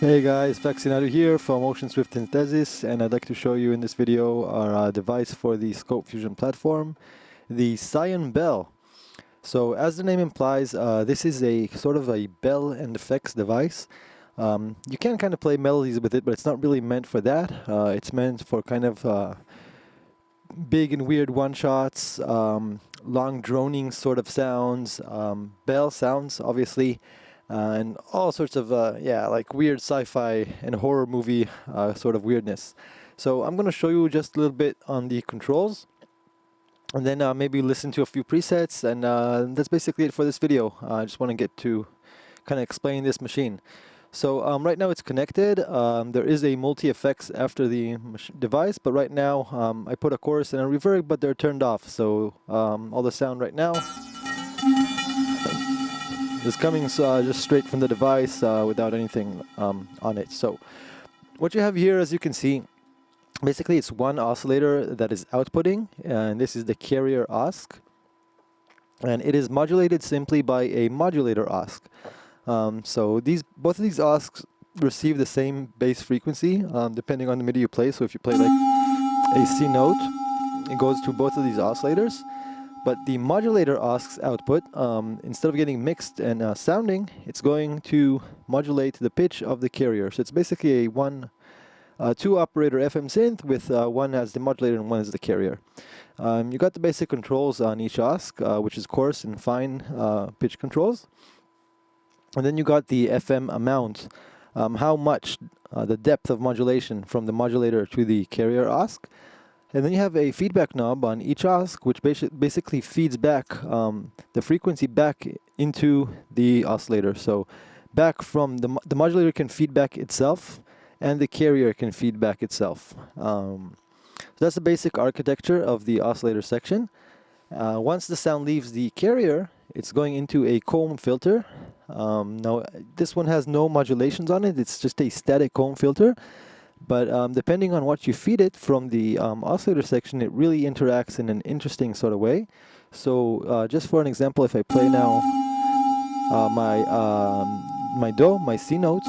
Hey guys, Vaccinator here from Ocean Swift Synthesis, and I'd like to show you in this video our device for the Scope Fusion platform, the Cyan Bell. So as the name implies, this is a sort of a bell and effects device. You can kind of play melodies with it, but it's not really meant for that. It's meant for kind of big and weird one-shots, long droning sort of sounds, bell sounds obviously, and all sorts of like weird sci-fi and horror movie sort of weirdness. So I'm going to show you just a little bit on the controls, and then maybe listen to a few presets, and that's basically it for this video. I just want to get to kind of explain this machine. So right now it's connected. There is a multi-effects after the device, but right now I put a chorus and a reverb, but they're turned off. So all the sound right now is coming just straight from the device without anything on it. So what you have here, as you can see, basically it's one oscillator that is outputting, and this is the carrier OSC, and it is modulated simply by a modulator OSC. So both of these OSCs receive the same bass frequency depending on the MIDI you play. So if you play like a C note, it goes to both of these oscillators. But the modulator OSC's output, instead of getting mixed and sounding, it's going to modulate the pitch of the carrier. So it's basically a two operator FM synth with one as the modulator and one as the carrier. You got the basic controls on each OSC, which is coarse and fine pitch controls. And then you got the FM amount, how much, the depth of modulation from the modulator to the carrier OSC. And then you have a feedback knob on each OSC, which basically feeds back the frequency back into the oscillator. So back from the modulator can feed back itself, and the carrier can feed back itself. So that's the basic architecture of the oscillator section. Once the sound leaves the carrier, it's going into a comb filter. Now, this one has no modulations on it. It's just a static comb filter. But depending on what you feed it from the oscillator section, it really interacts in an interesting sort of way. So just for an example, if I play now my Do, my C note,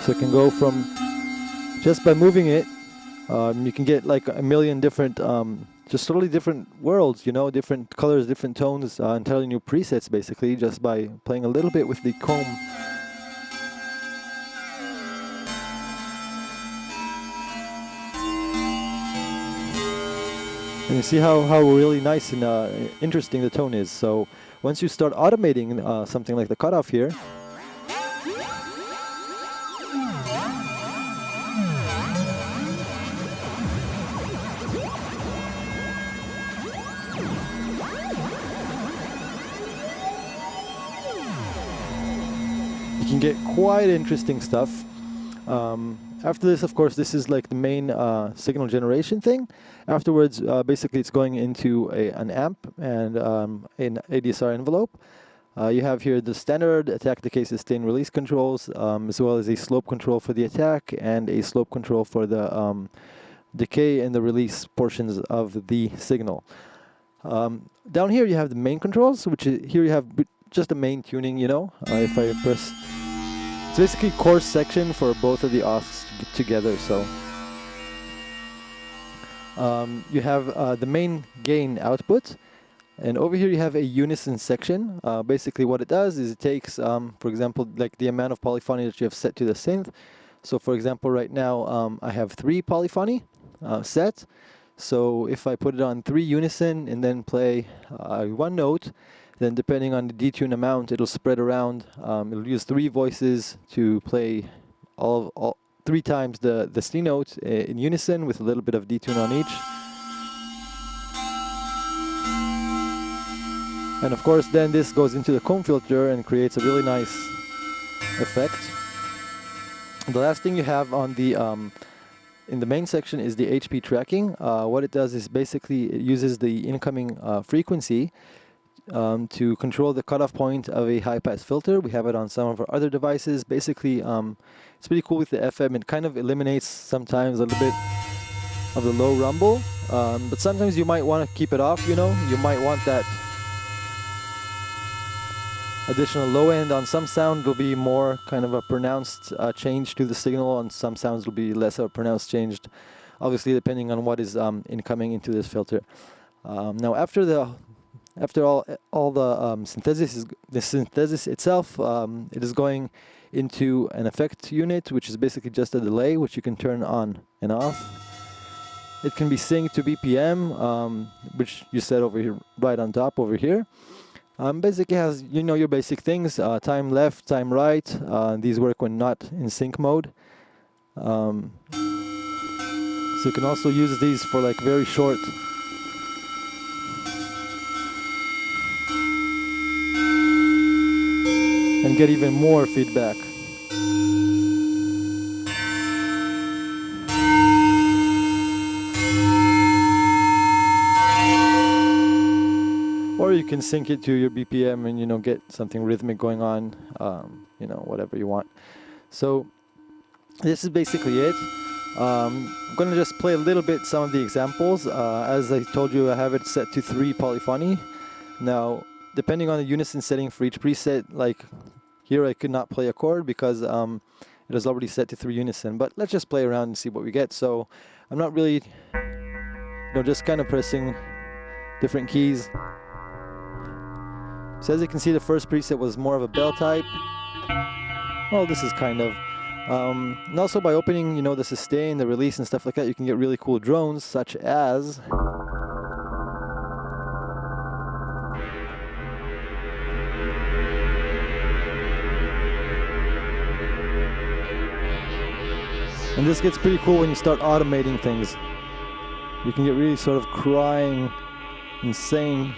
so it can go from, just by moving it, you can get like a million different just totally different worlds, you know, different colors, different tones, entirely new presets basically, just by playing a little bit with the comb. And you see how really nice and interesting the tone is. So once you start automating something like the cutoff here, you can get quite interesting stuff. After this, of course, this is like the main signal generation thing. Afterwards, basically it's going into an amp and an ADSR envelope. You have here the standard attack, decay, sustain, release controls, as well as a slope control for the attack and a slope control for the decay and the release portions of the signal. Down here you have the main controls, which is, here you have just the main tuning, you know. If I press, it's basically coarse section for both of the OSCs together. So you have the main gain output, and over here you have a unison section. Basically what it does is it takes, for example, like the amount of polyphony that you have set to the synth. So for example, right now I have 3 polyphony set. So if I put it on 3 unison and then play one note, then depending on the detune amount, it'll spread around. It'll use 3 voices to play all 3 times the C note in unison with a little bit of detune on each. And of course, then this goes into the comb filter and creates a really nice effect. The last thing you have on the in the main section is the HP tracking. What it does is basically it uses the incoming frequency to control the cutoff point of a high-pass filter. We have it on some of our other devices. Basically, it's pretty cool with the FM. It kind of eliminates sometimes a little bit of the low rumble, but sometimes you might want to keep it off, you know. You might want that additional low end. On some sound will be more kind of a pronounced change to the signal. On some sounds will be less of a pronounced change, obviously depending on what is incoming into this filter. Now after all the synthesis itself, it is going into an effect unit, which is basically just a delay, which you can turn on and off. It can be synced to BPM, which you set over here, right on top over here. Basically has, you know, your basic things, time left, time right. These work when not in sync mode. So you can also use these for like very short and get even more feedback. Or you can sync it to your BPM and, you know, get something rhythmic going on, you know, whatever you want. So this is basically it. I'm going to just play a little bit some of the examples. As I told you, I have it set to 3 polyphony. Now, depending on the unison setting for each preset, like here I could not play a chord because it is already set to 3 unison. But let's just play around and see what we get. So I'm not really, you know, just kind of pressing different keys. So as you can see, the first preset was more of a bell type. Well, this is kind of. And also by opening, you know, the sustain, the release and stuff like that, you can get really cool drones, such as... And this gets pretty cool when you start automating things. You can get really sort of crying, insane.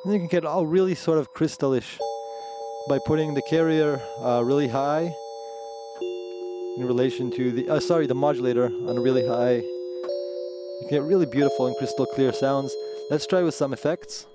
And you can get all really sort of crystallish by putting the carrier really high in relation to the, the modulator on really high. You can get really beautiful and crystal clear sounds. Let's try with some effects.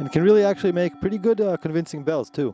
and can really actually make pretty good convincing bells too.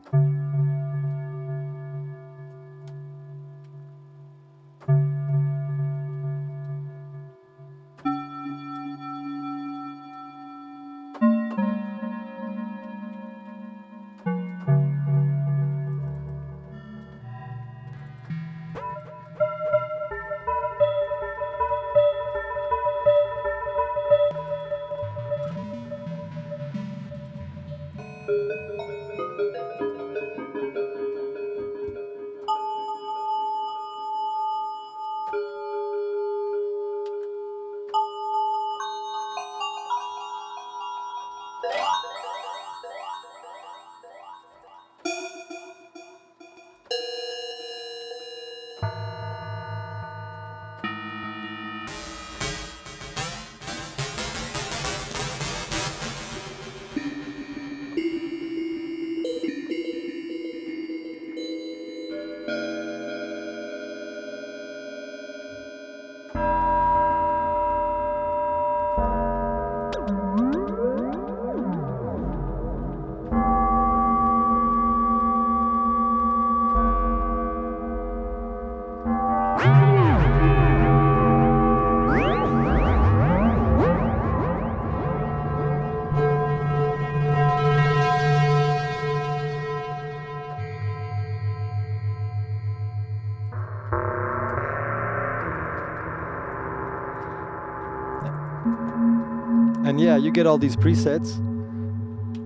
And yeah, you get all these presets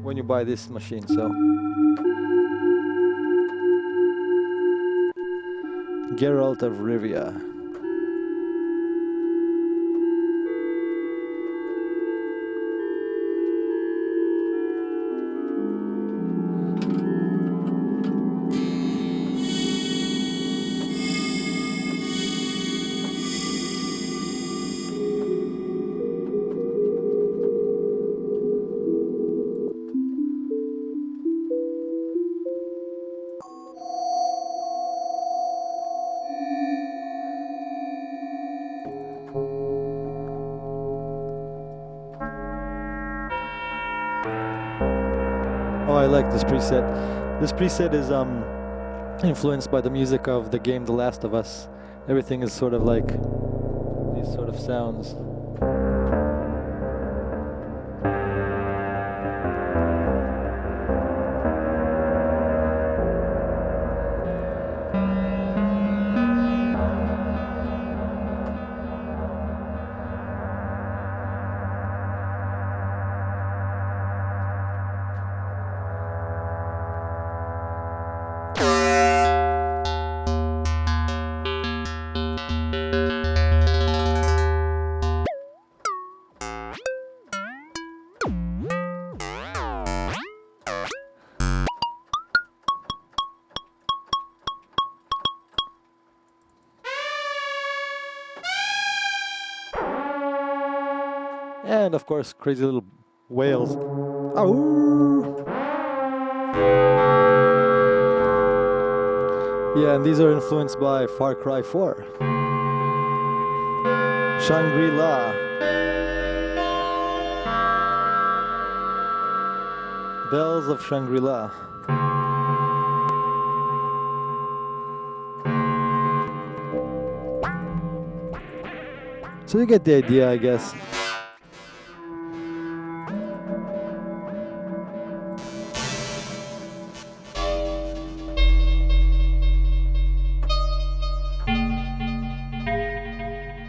when you buy this machine, so Geralt of Rivia. Oh, I like this preset. This preset is influenced by the music of the game The Last of Us. Everything is sort of like these sort of sounds. And of course, crazy little whales. Ow! Yeah, and these are influenced by Far Cry 4. Shangri-La. Bells of Shangri-La. So you get the idea, I guess.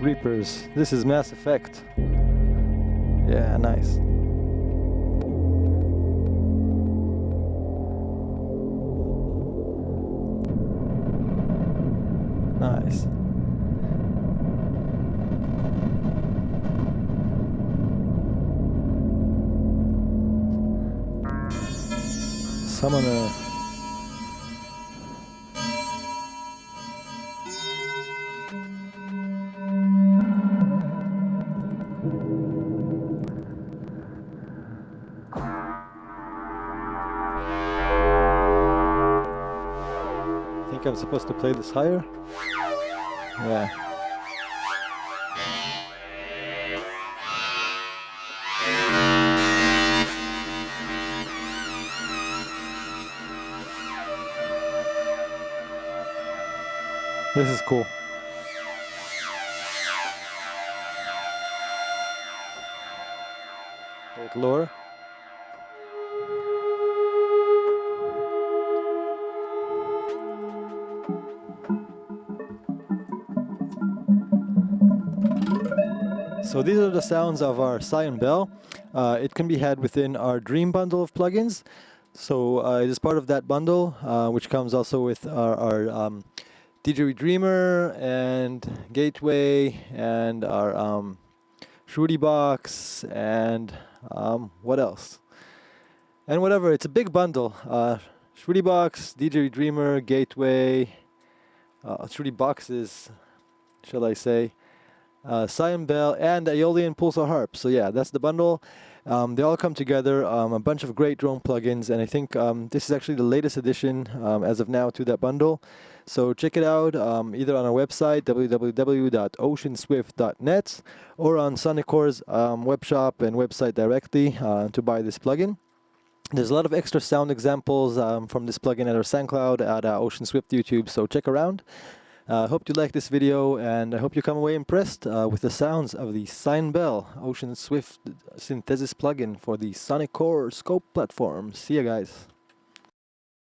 Reapers. This is Mass Effect. Yeah, nice. Nice. Summoner. I think I'm supposed to play this higher? Yeah. This is cool. Bit lower. So these are the sounds of our Cyan Bell. It can be had within our Dream bundle of plugins. So it is part of that bundle, which comes also with our DJ Dreamer and Gateway and our Shruti box and what else? And whatever, it's a big bundle. Shruti box, DJ Dreamer, Gateway, Shruti boxes, shall I say, Cyan Bell, and Aeolian Pulsar Harp. So yeah, that's the bundle. They all come together, a bunch of great drone plugins, and I think this is actually the latest addition as of now to that bundle. So check it out either on our website, www.oceanswift.net, or on Sonicor's web shop and website directly to buy this plugin. There's a lot of extra sound examples from this plugin at our SoundCloud, at Ocean Swift YouTube, so check around. Hope you like this video, and I hope you come away impressed with the sounds of the Cyan Bell Ocean Swift synthesis plugin for the Sonic Core Scope platform. See ya, guys.